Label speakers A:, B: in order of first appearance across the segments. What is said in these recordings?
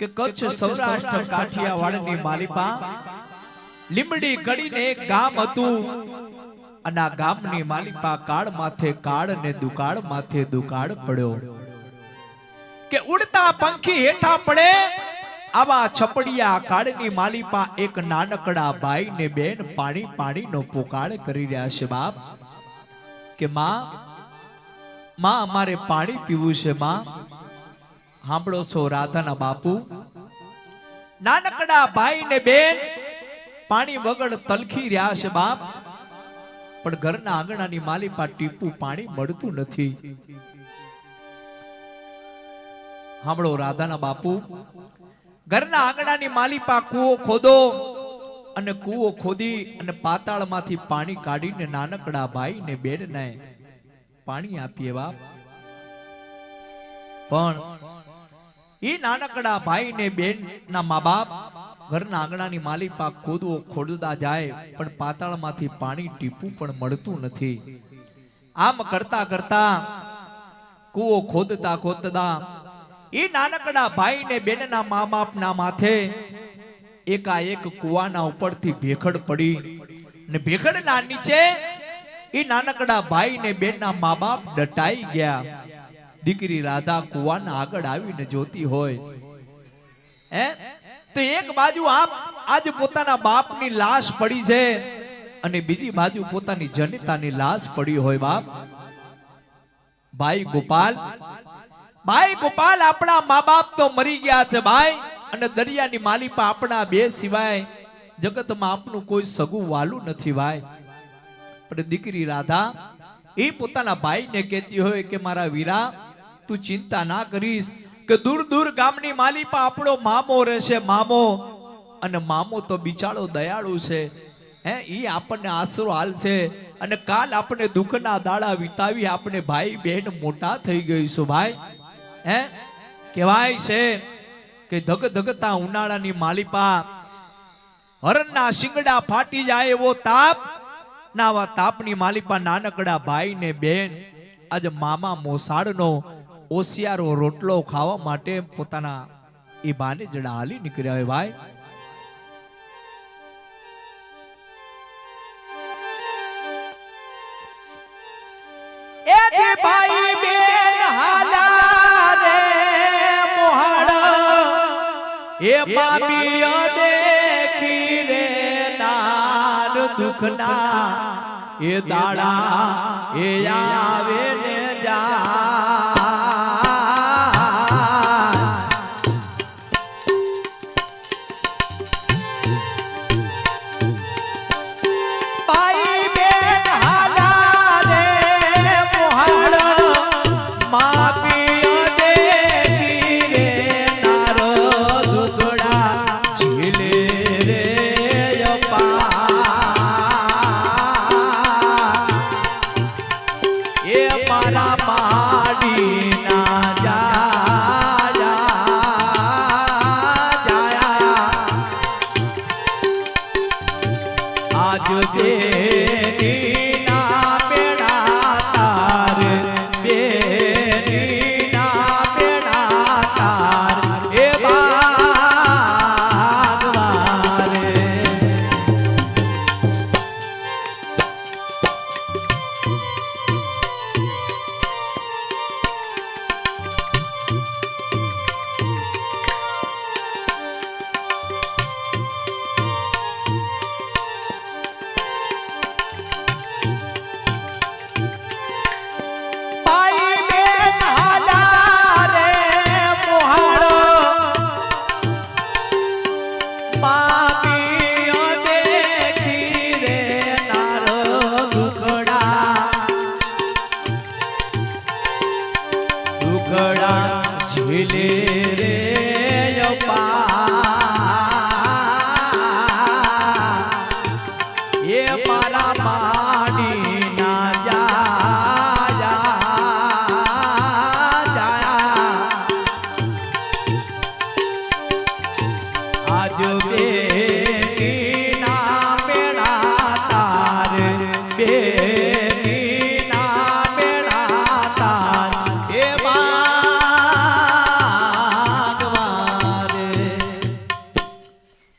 A: કે કચ્છ સૌરાષ્ટ્ર કાઠિયાવાડની માલિપા લીમડી કડીને એક ગામ હતું અને આ ગામની માલિપા કાળ માથે કાળ ને દુકાળ માથે દુકાળ પડ્યો કે ઉડતા પંખી હેઠા પડે આવા છપડિયા કાળની માલિપા એક નાનકડા ભાઈ ને બેન પાણી પાણીનો પોકાળ કરી રહ્યા છે બાપ કે માં અમારે પાણી પીવું છે માં સાંભળો છો રાધાના બાપુ નાનકડા ભાઈ ને બેન પાણી વગર તલખી રહ્યા છે બાપ પણ ઘરના આંગણાની માલિપા ટીપું પાણી મળતું નથી સાંભળો રાધાના બાપુ ઘરના આંગણાની માલિપા કૂવો ખોદો અને કૂવો ખોદી અને પાતાળમાંથી પાણી કાઢીને નાનકડા ભાઈ ને બેનને પાણી આપીએ બાપ પણ એ નાનકડા ભાઈ ને બેન ના મા બાપ ઘરના આંગણાની માલિપા ખોદવો ખોદતા જાય પણ પાતાળમાંથી પાણી ટીપું પણ મળતું નથી આમ કરતા કરતા કૂવો ખોદતા ખોદતા એ નાનકડા ભાઈ ને બેન ના મા બાપ ના માથે એકાએક કુવાના ઉપરથી ભેખડ પડી ને ભેખડ ના નીચે એ નાનકડા ભાઈ ને બેન ના મા બાપ ડટાઈ ગયા દીકરી રાધા કુવાના આગળ આવીને જોતી હોય તો એક બાજુ આજ પોતાના બાપની લાશ પડી છે અને બીજી બાજુ પોતાની જનતાની લાશ પડી હોય બાપ ભાઈ ગોપાલ આપણા મા બાપ તો મરી ગયા છે ભાઈ અને દરિયાની માલિપા આપણા બે સિવાય જગતમાં આપનું કોઈ સગું વાલું નથી ભાઈ પણ દીકરી રાધા એ પોતાના ભાઈને કહેતી હોય કે મારા વીરા તું ચિંતા ના કરીશ કે દૂર દૂર ગામની માલિપા આપણો મામો રહેશે મામો અને મામો તો બિચારો દયાળુ છે ઈ આપણને આશરો હાલશે અને કાલ આપણે દુઃખના દાડા વિતાવી આપણે ભાઈ બહેન મોટા થઈ ગઈશું ભાઈ કહેવાય છે કે ધગ ધગતા ઉનાળાની માલિપા હરણના શિંગડા ફાટી જાય એવો તાપ નાવા તાપની માલિપા નાનકડા ભાઈ ને બેન આજે મામા મોસાળનો ઓસિયારો રોટલો ખાવા માટે પોતાના એ બાને જડા હાલી નીકળ્યા હોય ભાઈ એ ભાઈ બેન હાલા રે મોહાળ એ મામી દેખી રે નાર દુખના એ દાડા એ આવે ને જા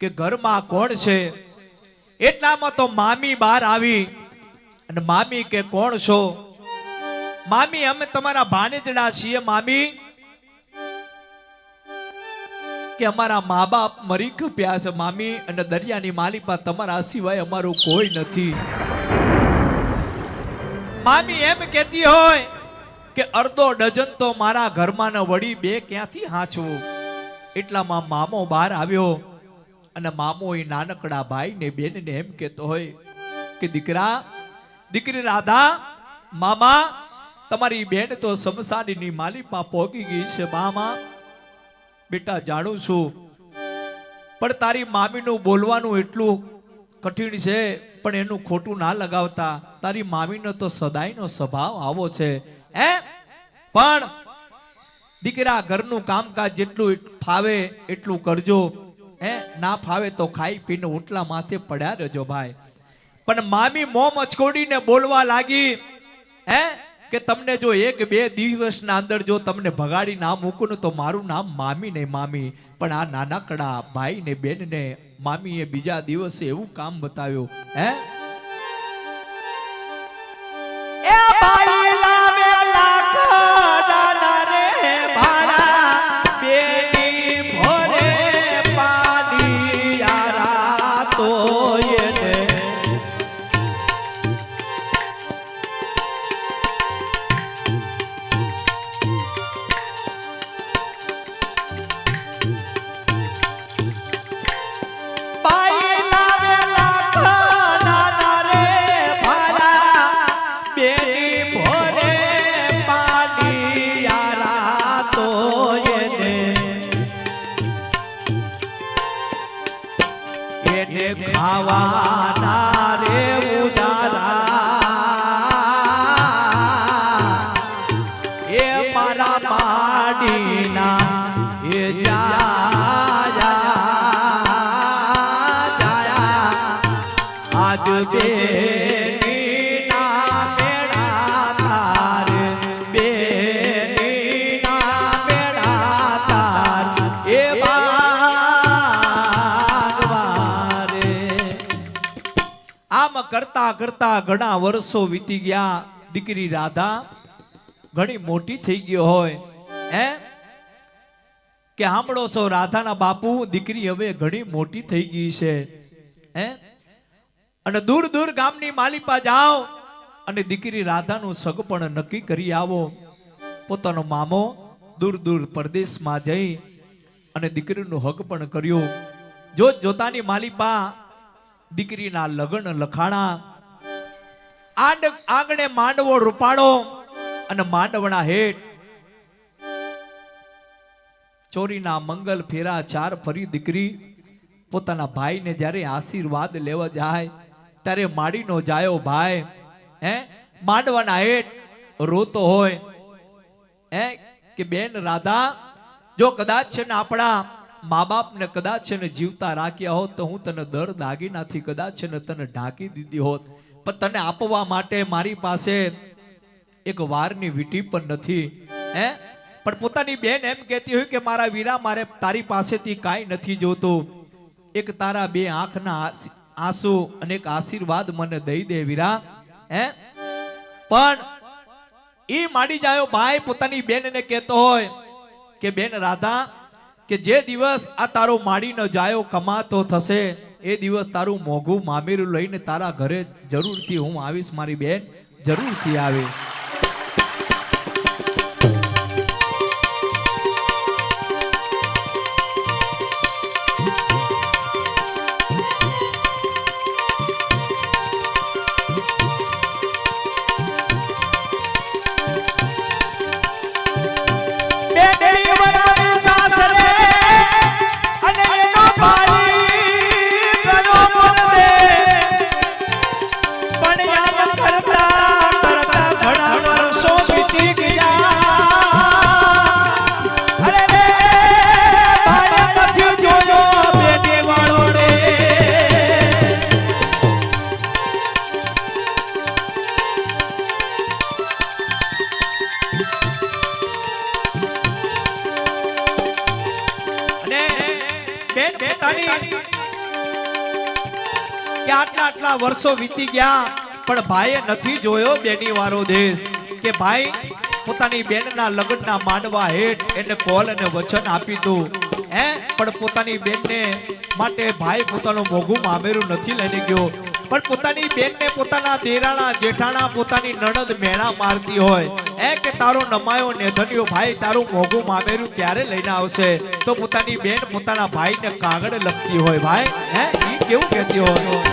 A: કે ઘરમાં કોણ છે? એટલામાં તો મામી બહાર આવી અને મામી કે કોણ છો? મામી અમે તમારા ભાણેજડા છીએ મામી, કે અમારા મા બાપ મરી ગયા છે મામી, અને દરિયાની માલિપા તમારા સિવાય અમારું કોઈ નથી. મામી એમ કહેતી હોય કે અડધો ડઝન તો મારા ઘરમાં ને વળી બે ક્યાંથી હાંચવું. એટલામાં મામો બહાર આવ્યો અને મામો એ નાનકડા ભાઈ ને બેન ને એમ કહેતો હોય કે દીકરા, દીકરી રાધા, મામા તમારી બેન તો શમશાનની માલિપા પોગી ગઈ છે. મામા બેટા જાણું છું, પણ તારી મામીનું બોલવાનું એટલું કઠિન છે, પણ એનું ખોટું ના લગાવતા. તારી મામીનો તો સદાયનો સ્વભાવ આવો છે. પણ દીકરા ઘરનું કામકાજ જેટલું ફાવે એટલું કરજો. ના ફાવે તો ખાઈ પીને ઉટલા માથે પડ્યા રહેજો ભાઈ. પણ મામી મોં મચકોડીને બોલવા લાગી કે તમને જો એક બે દિવસના અંદર જો તમને ભગાડી ના મૂકું ને તો મારું નામ મામી નહીં મામી. પણ આ નાનકડા ભાઈ ને બેન ને મામીએ બીજા દિવસે એવું કામ બતાવ્યું. એ ભાઈ લાવે લાખ દાના રે ભાડા, બેની ભોરે પાડી યારા તો એને ખાવાના રે ઉદારા, એ મારા માડીના એ જાયા આજ બેની ના મેળા તાર, બેની ના મેળા તાર એ કરતા કરતા ઘણા વર્ષો વીતી ગયા. દીકરી રાધા ઘણી મોટી થઈ ગયો હોય કે સાંભળો છો રાધાના બાપુ, દીકરી હવે ઘણી મોટી થઈ ગઈ છે અને દૂર દૂર ગામની માલિપા જાઓ અને દીકરી રાધાનું સગપણ નક્કી કરી આવો. પોતાનો મામો દૂર દૂર પરદેશમાં જઈ અને દીકરીનું હક પણ કર્યું. જોતાની માલિપા દીકરીના લગ્ન લખાણા. આંગણે માંડવો રૂપાળો અને માંડવના હેઠ ચોરીના મંગલ ફેરા ચાર ફરી દીકરી પોતાના ભાઈને જ્યારે આશીર્વાદ લેવા જાય ત્યારે માડીનો જાયો ભાઈ માંડવાના હેઠ રોતો હોય કે બેન રાધા, જો કદાચ છે ને આપણા મા બાપ ને કદાચ છે ને જીવતા રાખ્યા હોત તો હું તને દર દાગીનાથી કદાચ છે ને તને ઢાંકી દીધી હોત, પણ તને આપવા માટે મારી પાસે એક વારની વીંટી પણ નથી. પણ પોતાની બેન એમ કહેતી હોય કે મારા વીરા, મારે તારી પાસેથી કાંઈ નથી જોતું, એક તારા બે આંખના આંસુ અને એક આશીર્વાદ મને દઈ દે વીરા. પણ ઈ માડી જાયો ભાઈ પોતાની બેનને કહેતો હોય કે બેન રાધા, કે જે દિવસ આ તારો માડીનો જાયો કમાતો થશે એ દિવસ તારું મોઘું મામેરું લઈને તારા ઘરે જરૂરથી હું આવીશ મારી બેન, જરૂરથી આવે. કે આટલા વર્ષો વીતી ગયા પણ ભાઈએ નથી જોયો બેની વારો દેશ કે ભાઈ પોતાની બેનના લગ્નના માંડવા હેઠ એને કોલ અને વચન આપી દઉં હે પણ પોતાની બેનને માટે ભાઈ પોતાનું મોઢું મામેરું નથી લઈને ગયો પણ પોતાની બેનને પોતાના દેરાણા જેઠાણા પોતાની નણંદ મેળા મારતી હોય હે કે તારો નમાયો નેધન્યો ભાઈ તારું મોઢું મામેરું ક્યારે લઈને આવશે તો પોતાની બેન પોતાના ભાઈને કાગળ લખતી હોય ભાઈ હે ઈ કેવું કહેતી હોય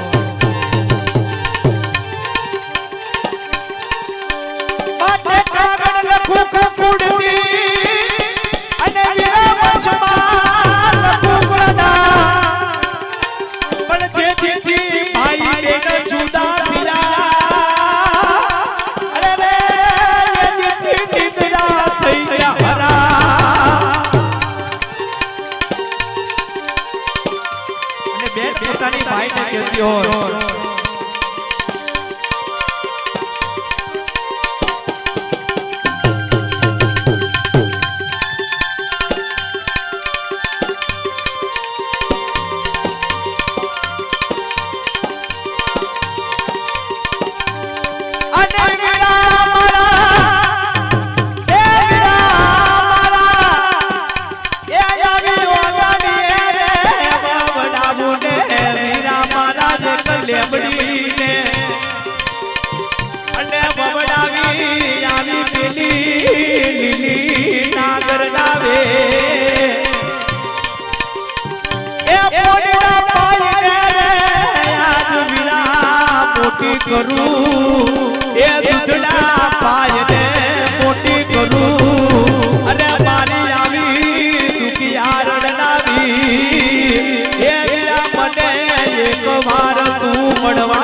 A: પોતાની ભાઈને કહેતી હોય કરું એ દુધડા પાયને મોટી કરું અરે મારી આવી દુખિયાર રડાવી એ વીરા મને એક વાર તું મળવા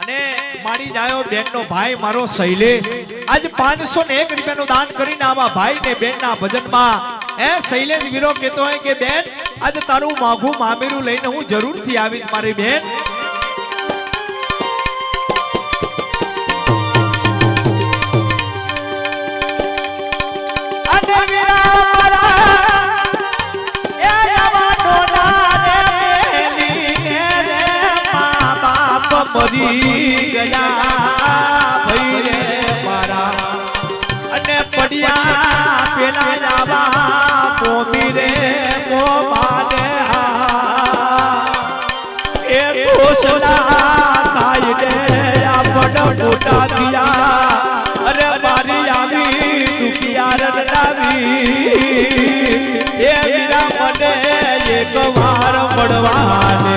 A: અને મારી જાયો બેનનો ભાઈ મારો શૈલેષ આજ 501 રૂપિયાનું દાન કરીને આવા ભાઈ ને બેન ના ભજનમાં એ શૈલેષ વીરો કહેતો હોય કે બેન આજ તારું માગું મામેરું લઈને હું જરૂરથી આવીશ મારી બેન અને વીરા એ જવાનો ના મેલી રે મા બાપ મરી ગયા ભઈ રે મારા અને પડ્યા પેલા જાવા મોમી રે મોમાને એ કોસલા ખાઈ દે આપડ મોટા દિયા અરે મારી આવી દુખિયાર રડાવી એ વીરા મને એક વાર મળવાને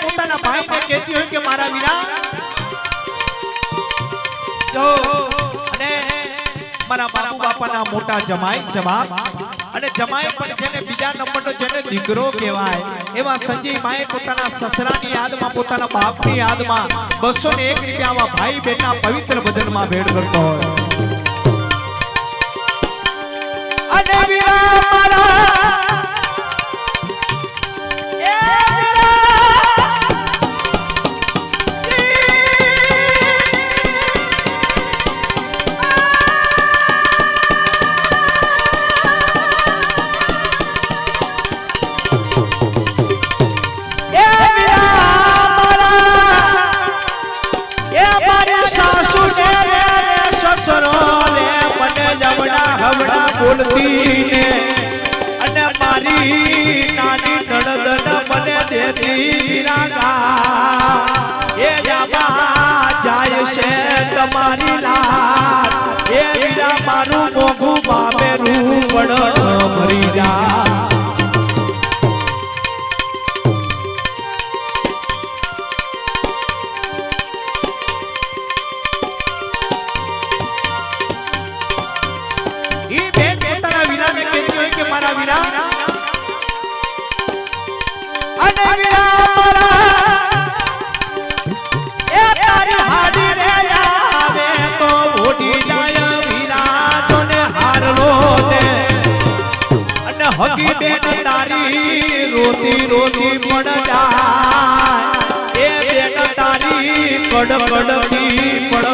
A: પોતાના ભાઈને કહેતી હોય કે મારા વીરા તો અને મારા બાપુ બાપાના મોટા જમાઈ છે બાપ અને જમાઈ પણ જેને બીજા નંબરનો જેને દીકરો કહેવાય એવા સંજય માએ પોતાના સસરાની યાદમાં પોતાના બાપની યાદમાં 201 રૂપિયામાં ભાઈ બેનના પવિત્ર ભજનમાં ભેટ કરતો હોય અને વીરા મારા બોલતી ને અને મારી નાની નણંદ મને દેતી વિરાગા એ જાવા જાય છે તમારી લાલ એ વીરા મારું મોઢું મામેરું પણ ભરી જા वीरा मारा ए तारी हाडी रे आवे રોતી પણ જાય એ બેન તારી કડકડતી પણ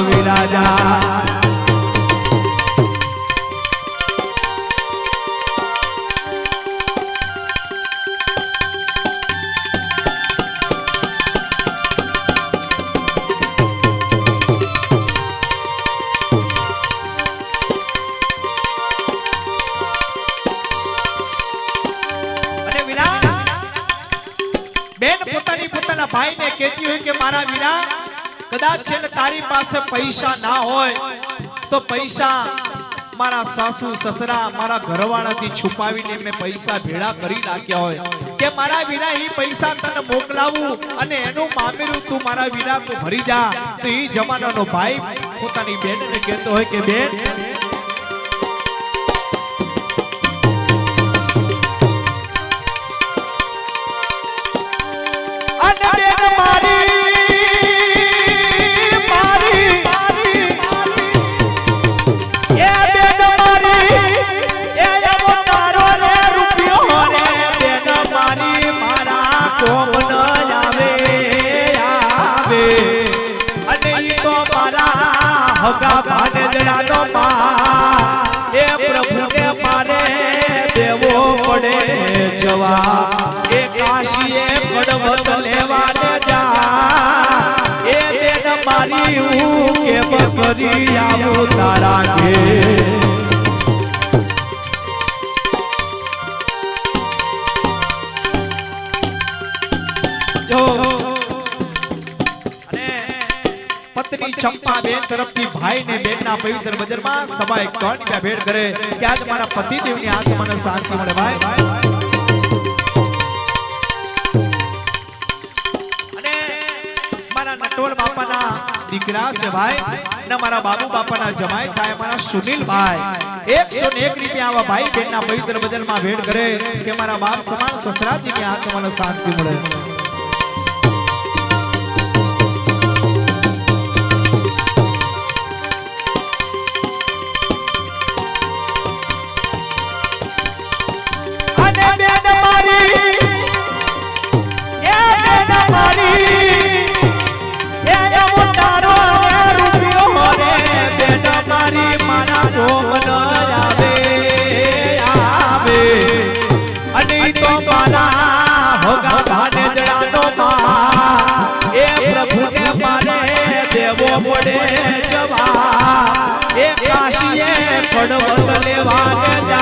A: વિરાજા भाई ने कहती हुई कि मारा वीरा कदाच छे तारी पास पैसा ना होय तो पैसा मारा सासू ससरा मारा घरवाळा थी छुपावीने मैं पैसा भेड़ा करी नाख्या होय के मारा वीरा ई पैसा तने मोकलावू अने एनु मामेरू तू मारा वीरा तू भरी जा तो ई जमानानो भाई पोतानी बेन ने कहतो होय के बेन ए प्रभु ने मारे देवो पड़े जवा ए काशीए कड़वत लेवा ने जा ए बेन मारी हूँ के बकरी आवू तारा के चंपा बेन तरफ थी भाई ने बेन ना पवित्र बजर में सभा एक कौन क्या भेंट करे कि आज हमारा पति देव ने आज मन शांति મળે भाई અને મારા નટોલ બાપાના દીકરા છે ભાઈ ને મારા બાબુ બાપાના જમાઈ થાય મારા સુનિલ ભાઈ 101 રૂપિયા આવા ભાઈ બેનના પવિત્ર બજર માં भेंट કરે કે મારા બાપ સમાન સસરાજી ની આત્માને શાંતિ મળે पड़े जवा ए काशीए कड़वत लेवा ने जा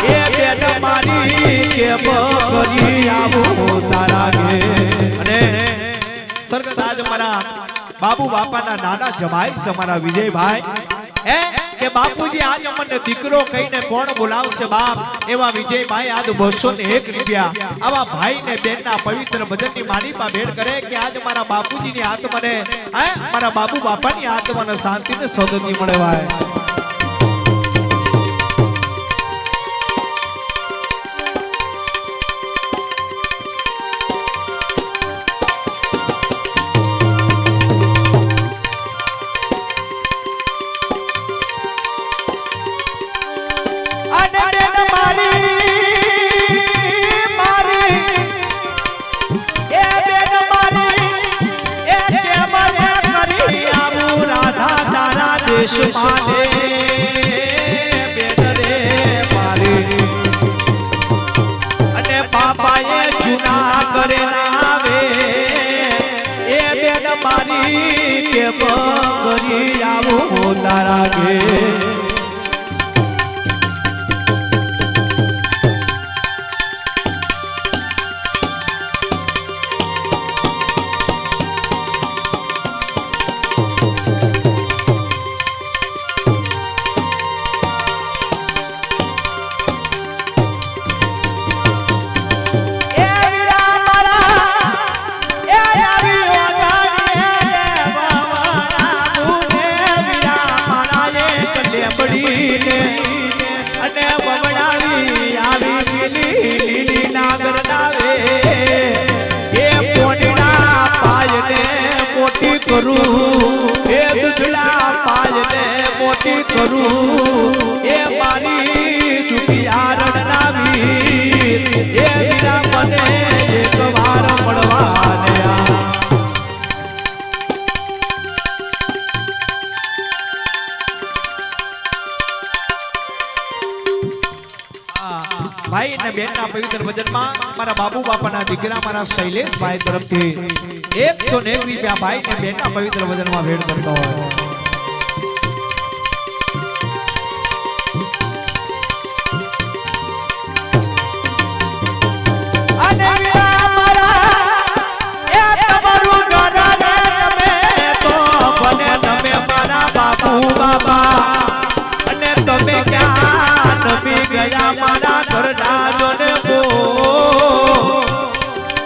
A: ए बेन मारी के बकरी आवू तारा गे अने स्वर्गदाज मारा बाबू बापाना नाना जमाई से मारा विजय भाई ए के बापूजी आज अमने दीकरो कहीने कोण बोलावशे बाप एवा विजय भाई आज 201 રૂપિયા आवा भाई ने बेन ना पवित्र भजन नी मालिपा भेंट करे कि आज मारा बापूजी नी आत्मा ने मारा बाबू बापा नी आत्मा ने शांति ने सौदती मळे भाई देश माने बेन रे मारी अने बापाए चुना करे आवे ए बेन मारी के बकरी आवू तारा गे करूं ए दुधड़ा पाजने मोटी करूं ए मारी दुखिया रड़नावी ए મારા બાબુ બાપાના દીકરા મારા શૈલેષભાઈ તરફથી 101 રૂપિયા ભાઈને બેના પવિત્ર વજનમાં ભેટ કરતો હોય. તમે ક્યાં નમી ગયા મારા ઘરના જોને બો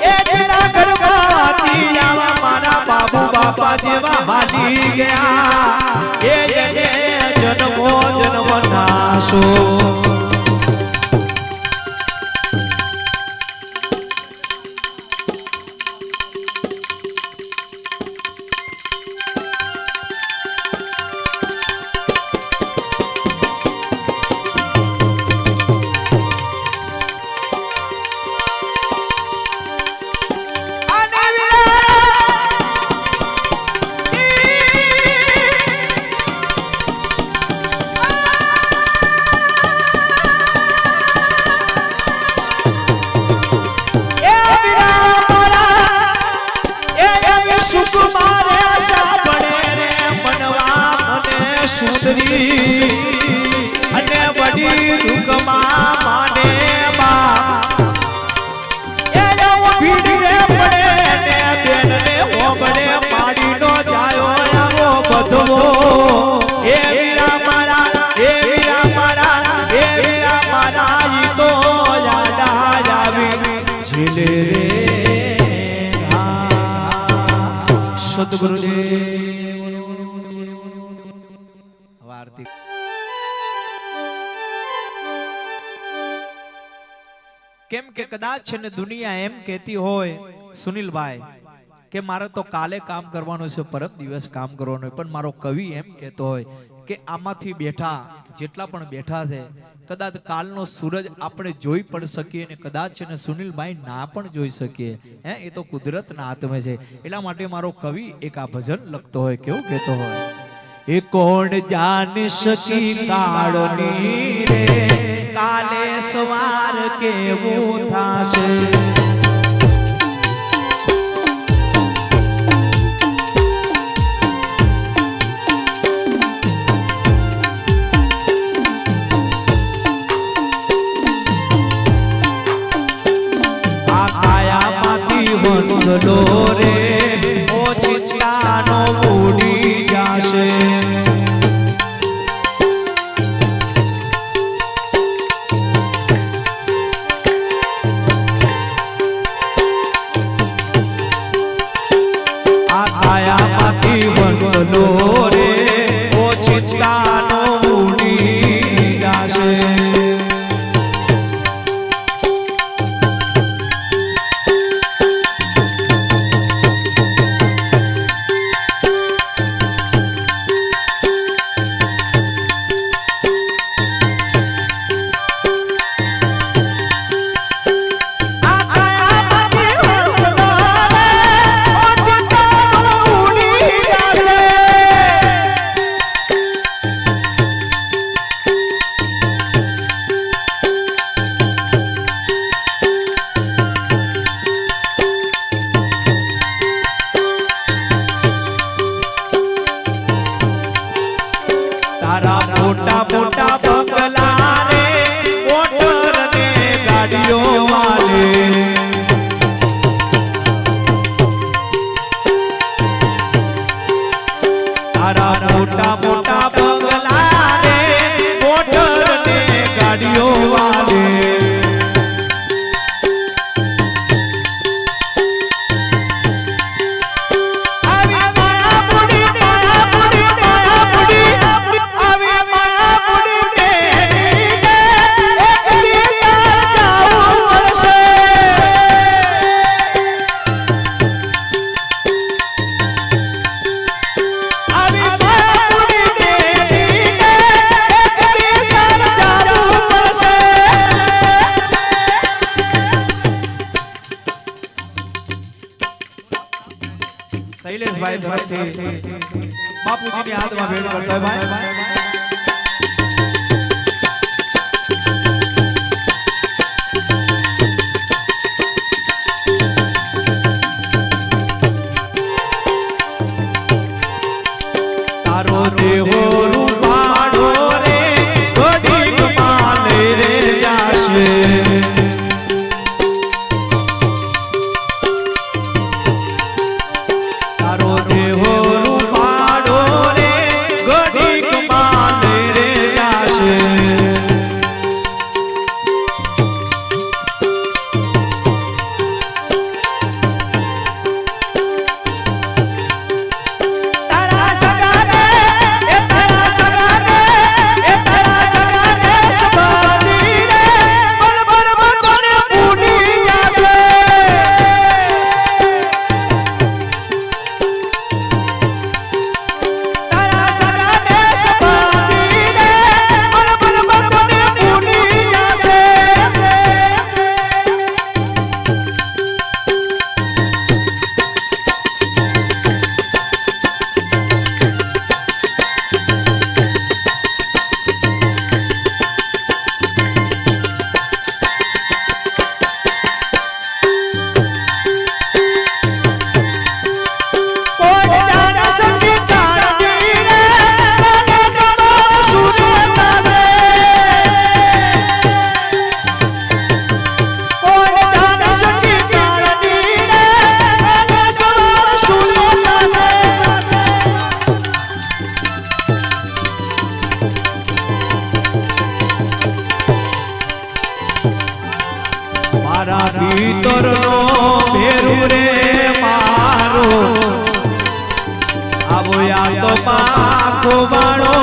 A: એ તેરા ઘરમાંથી આવા મારા બાબુ બાપા જેવા હાલી ગયા એ એને જન્મો જન્મ નાશો. અને વડી દુઃખમાં માને બા એ ભીડ રે પડે ને બેન ને હોબડે પાડી નો જાયો આવો બધવો એ વીરા મારા એ વીરા મારા એ વીરા મારા ઈ તો યાદ આવી જીલે રે સદગુરુદેવ. કેમ કે કદાચ છે ને દુનિયા એમ કહેતી હોય સુનિલભાઈ કે મારે તો કાલે કામ કરવાનું છે, પરમ દિવસ કામ કરવાનું, પણ મારો કવિ એમ કહેતો હોય કે આમાંથી બેઠા જેટલા પણ બેઠા છે કદાચ કાલનો સૂરજ આપણે જોઈ પણ શકીએ ને કદાચ છે ને સુનિલભાઈ ના પણ જોઈ શકીએ. એ તો કુદરતના હાથમાં છે. એટલા માટે મારો કવિ એક આ ભજન લખતો હોય, કેવું કહેતો હોય, એ કોણ જાન શકી કાળની રે કાલે સવાર કેવું થાશે. આ કાયામાંથી વંશલો રે ઓછિતાનો ઉડી જાશે. વંશલો રે ઓછિતાનો ઉડી જાશે. મોટા મોટા બંગલા રે મોટર ને ગાડીઓ વાલે તારા મોટા મોટા બંગલા રે મોટર ને ગાડીઓ વાલે શૈલેષભાઈ તરફથી બાપુજીની હાથમાં ભેટ કરતા ભાઈ. મારા ભીતરનો ભેરું રે મારો આવો યા તો પાકો બાણો